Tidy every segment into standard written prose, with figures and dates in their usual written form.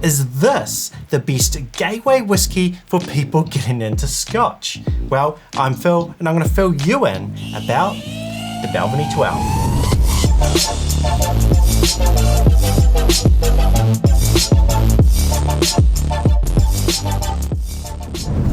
Is this the best gateway whiskey for people getting into Scotch? Well, I'm Phil, and I'm going to fill you in about the Balvenie 12.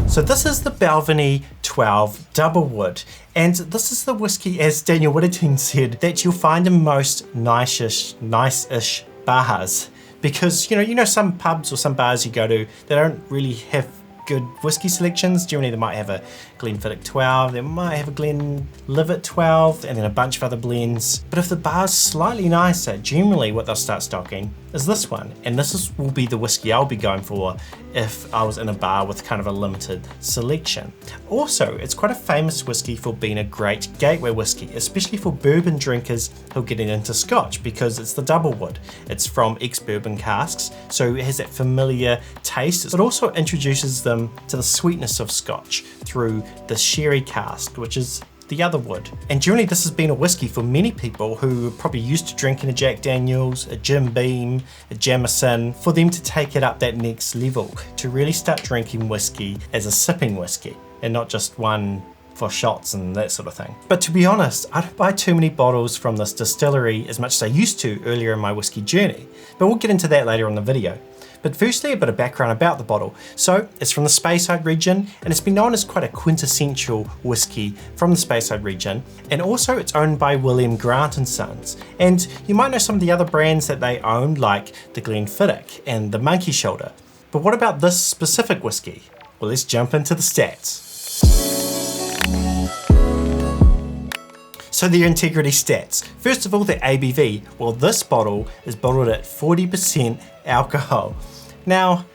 So this is the Balvenie 12 Doublewood, and this is the whiskey, as Daniel Whittington said, that you'll find in most nice-ish bars. Because you know some pubs or some bars you go to, they don't really have good whiskey selections. Generally they might have a Glenfiddich 12, they might have a Glenlivet 12, and then a bunch of other blends. But if the bar's slightly nicer, generally what they'll start stocking is this one. And will be the whiskey I'll be going for if I was in a bar with kind of a limited selection. Also, it's quite a famous whiskey for being a great gateway whiskey, especially for bourbon drinkers who are getting into Scotch, because it's the Doublewood. It's from ex-bourbon casks, so it has that familiar taste. It also introduces them to the sweetness of Scotch through the sherry cask, which is the other wood. And generally this has been a whiskey for many people who are probably used to drinking a Jack Daniels, a Jim Beam, a Jameson, for them to take it up that next level, to really start drinking whiskey as a sipping whiskey and not just one for shots and that sort of thing. But to be honest, I don't buy too many bottles from this distillery as much as I used to earlier in my whiskey journey, but we'll get into that later in the video. But firstly, a bit of background about the bottle. So it's from the Speyside region, and it's been known as quite a quintessential whiskey from the Speyside region. And also it's owned by William Grant & Sons. And you might know some of the other brands that they own, like the Glenfiddich and the Monkey Shoulder. But what about this specific whiskey? Well, let's jump into the stats. So the integrity stats. First of all, the ABV. Well, this bottle is bottled at 40% alcohol. Now,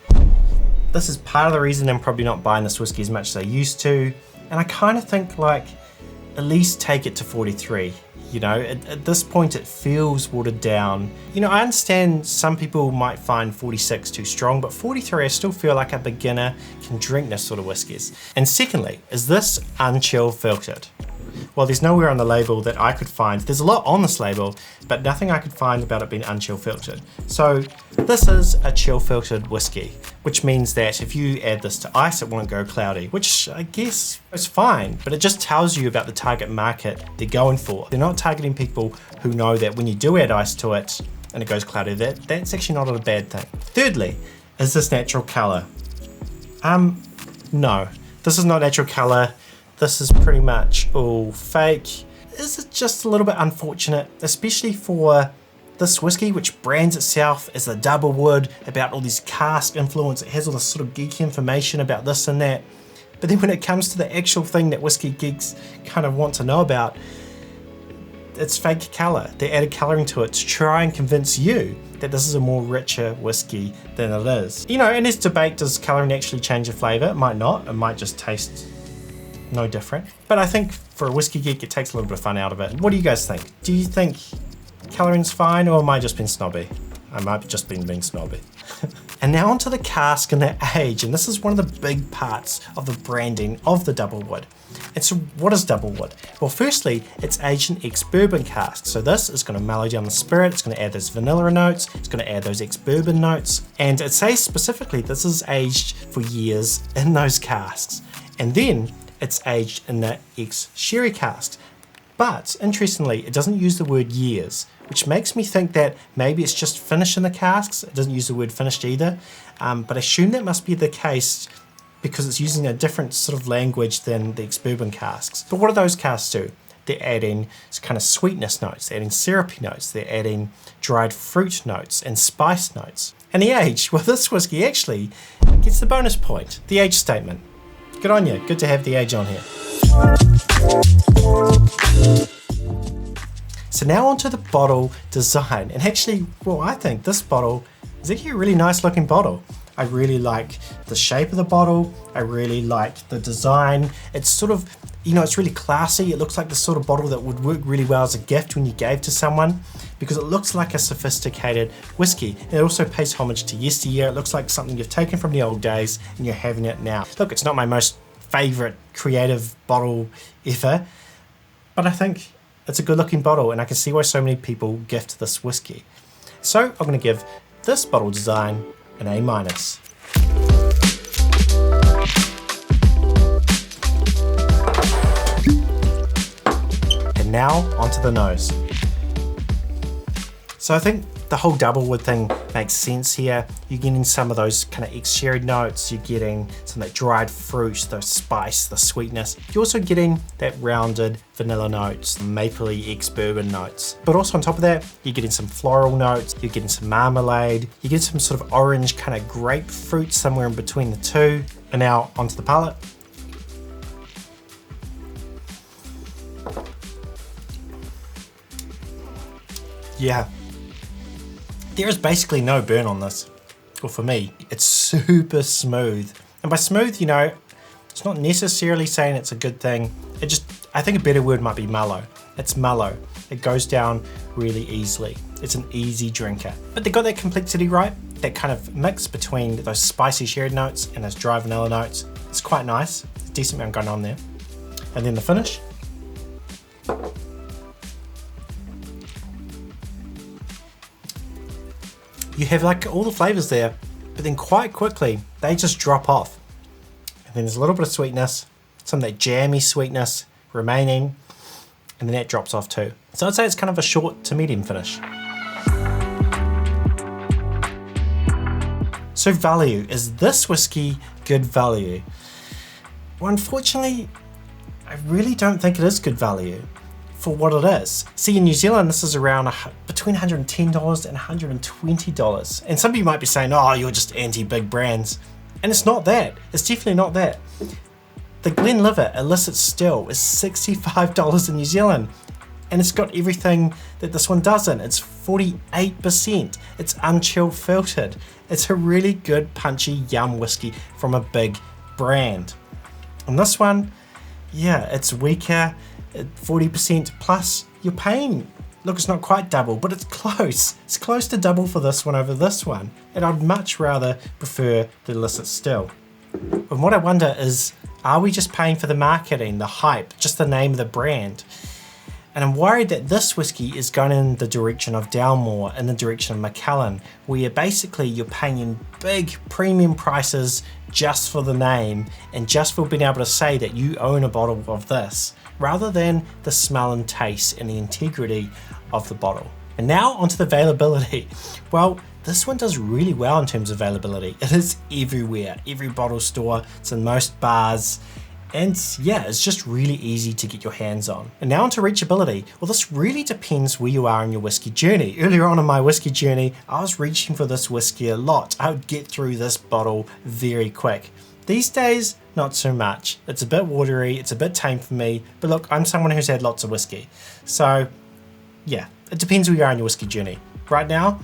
this is part of the reason I'm probably not buying this whiskey as much as I used to. And I kind of think, like, at least take it to 43. You know, at this point it feels watered down. You know, I understand some people might find 46 too strong, but 43 I still feel like a beginner can drink this sort of whiskies. And secondly, is this unchill filtered? Well, there's nowhere on the label that I could find. There's a lot on this label, but nothing I could find about it being unchill filtered. So this is a chill filtered whiskey, which means that if you add this to ice, it won't go cloudy, which I guess is fine, but it just tells you about the target market they're going for. They're not targeting people who know that when you do add ice to it and it goes cloudy, that's actually not a bad thing. Thirdly, is this natural color? No, this is not natural color. This is pretty much all fake. Is it just a little bit unfortunate, especially for this whiskey, which brands itself as the Doublewood, about all this cask influence. It has all this sort of geeky information about this and that. But then when it comes to the actual thing that whiskey geeks kind of want to know about, it's fake color. They added coloring to it to try and convince you that this is a more richer whiskey than it is. You know, and there's debate, does coloring actually change the flavor? It might not, it might just taste no different. But I think for a whiskey geek, it takes a little bit of fun out of it. What do you guys think? Do you think coloring's fine, or am I just being snobby? I might have just been being snobby. And now onto the cask and the age, and this is one of the big parts of the branding of the Doublewood. And so what is Doublewood? Well, firstly, it's aged in ex-bourbon casks. So this is going to mellow down the spirit, it's going to add those vanilla notes, it's going to add those ex-bourbon notes. And it says specifically this is aged for years in those casks. And then it's aged in the ex-sherry casks. But interestingly, it doesn't use the word years, which makes me think that maybe it's just finished in the casks. It doesn't use the word finished either. But I assume that must be the case because it's using a different sort of language than the ex-bourbon casks. But what do those casks do? They're adding kind of sweetness notes, they're adding syrupy notes, they're adding dried fruit notes and spice notes. And the age, well, this whiskey actually gets the bonus point, the age statement. Good on you, good to have the age on here. So now onto the bottle design. And actually, well, I think this bottle is actually a really nice looking bottle. I really like the shape of the bottle. I really like the design. It's sort of, you know, it's really classy. It looks like the sort of bottle that would work really well as a gift when you gave to someone, because it looks like a sophisticated whiskey. And it also pays homage to yesteryear. It looks like something you've taken from the old days and you're having it now. Look, it's not my most favorite creative bottle ever, but I think it's a good looking bottle and I can see why so many people gift this whiskey. So I'm going to give this bottle design an A-. And now onto the nose. So I think the whole Doublewood thing makes sense here. You're getting some of those kind of ex-sherry notes, you're getting some of that dried fruit, the spice, the sweetness. You're also getting that rounded vanilla notes, the mapley ex-bourbon notes. But also on top of that, you're getting some floral notes, you're getting some marmalade, you're getting some sort of orange kind of grapefruit somewhere in between the two. And now onto the palate. Yeah. There is basically no burn on this. Well, for me, it's super smooth. And by smooth, you know, it's not necessarily saying it's a good thing. I think a better word might be mellow. It's mellow. It goes down really easily. It's an easy drinker. But they got that complexity right, that kind of mix between those spicy sherry notes and those dry vanilla notes. It's quite nice. There's a decent amount going on there. And then the finish. You have like all the flavors there, but then quite quickly, they just drop off. And then there's a little bit of sweetness, some of that jammy sweetness remaining, and then that drops off too. So I'd say it's kind of a short to medium finish. So value, is this whiskey good value? Well, unfortunately, I really don't think it is good value for what it is. See, in New Zealand, this is around between $110 and $120. And some of you might be saying, oh, you're just anti-big brands. And it's not that. It's definitely not that. The Glenlivet illicit still is $65 in New Zealand. And it's got everything that this one doesn't. It's 48%. It's unchill filtered. It's a really good punchy yum whiskey from a big brand. And this one, yeah, it's weaker. 40% plus, you're paying, look, it's not quite double, but it's close. It's close to double for this one over this one. And I'd much rather prefer the illicit still. And what I wonder is, are we just paying for the marketing, the hype, just the name of the brand? And I'm worried that this whiskey is going in the direction of Dalmore, in the direction of Macallan, where basically you're paying big premium prices just for the name and just for being able to say that you own a bottle of this, rather than the smell and taste and the integrity of the bottle. And now onto the availability. Well, this one does really well in terms of availability. It is everywhere, every bottle store, it's in most bars, and yeah, it's just really easy to get your hands on. And now onto reachability. Well, this really depends where you are in your whiskey journey. Earlier on in my whiskey journey, I was reaching for this whiskey a lot. I would get through this bottle very quick. These days, not so much. It's a bit watery, it's a bit tame for me, but look, I'm someone who's had lots of whiskey. So yeah, it depends where you are in your whiskey journey. Right now,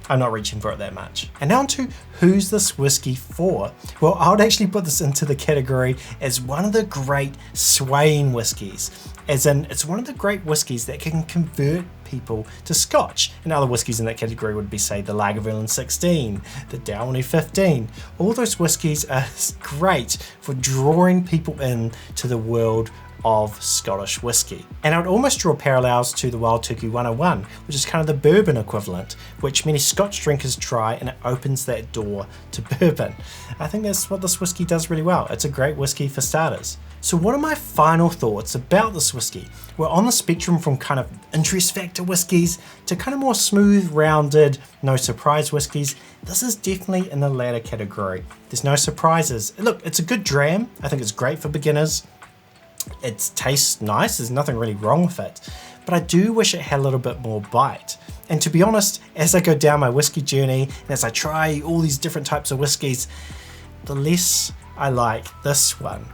I'm not reaching for it that much. And now on to who's this whiskey for? Well, I would actually put this into the category as one of the great swaying whiskies. As in, it's one of the great whiskies that can convert people to scotch. And other whiskies in that category would be, say, the Lagavulin 16, the Balvenie 15. All those whiskies are great for drawing people in to the world of Scottish whiskey. And I would almost draw parallels to the Wild Turkey 101, which is kind of the bourbon equivalent, which many Scotch drinkers try, and it opens that door to bourbon. I think that's what this whiskey does really well. It's a great whiskey for starters. So what are my final thoughts about this whiskey? We're on the spectrum from kind of interest factor whiskies to kind of more smooth, rounded, no surprise whiskies. This is definitely in the latter category. There's no surprises. Look, it's a good dram. I think it's great for beginners. It tastes nice, there's nothing really wrong with it, but I do wish it had a little bit more bite. And to be honest, as I go down my whiskey journey, and as I try all these different types of whiskies, the less I like this one.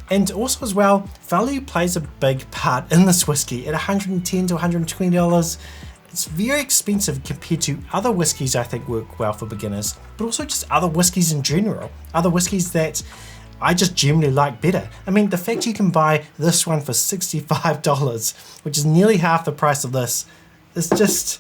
And also as well, value plays a big part in this whiskey. At $110 to $120, it's very expensive compared to other whiskies I think work well for beginners, but also just other whiskies in general, other whiskies that I just generally like better. I mean, the fact you can buy this one for $65, which is nearly half the price of this, is it's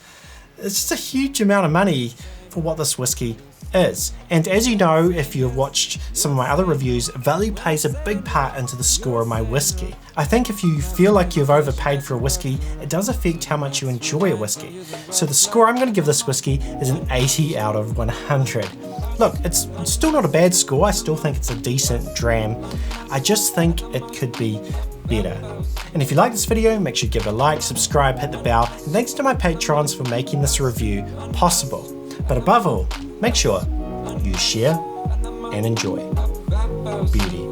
just a huge amount of money for what this whiskey is. And as you know, if you've watched some of my other reviews, value plays a big part into the score of my whiskey. I think if you feel like you've overpaid for a whiskey, it does affect how much you enjoy a whiskey. So the score I'm going to give this whiskey is an 80 out of 100. look, it's still not a bad score. I still think it's a decent dram. I just think it could be better. And if you like this video, make sure you give it a like, subscribe, hit the bell, and thanks to my patrons for making this review possible. But above all, make sure you share and enjoy. Beauty.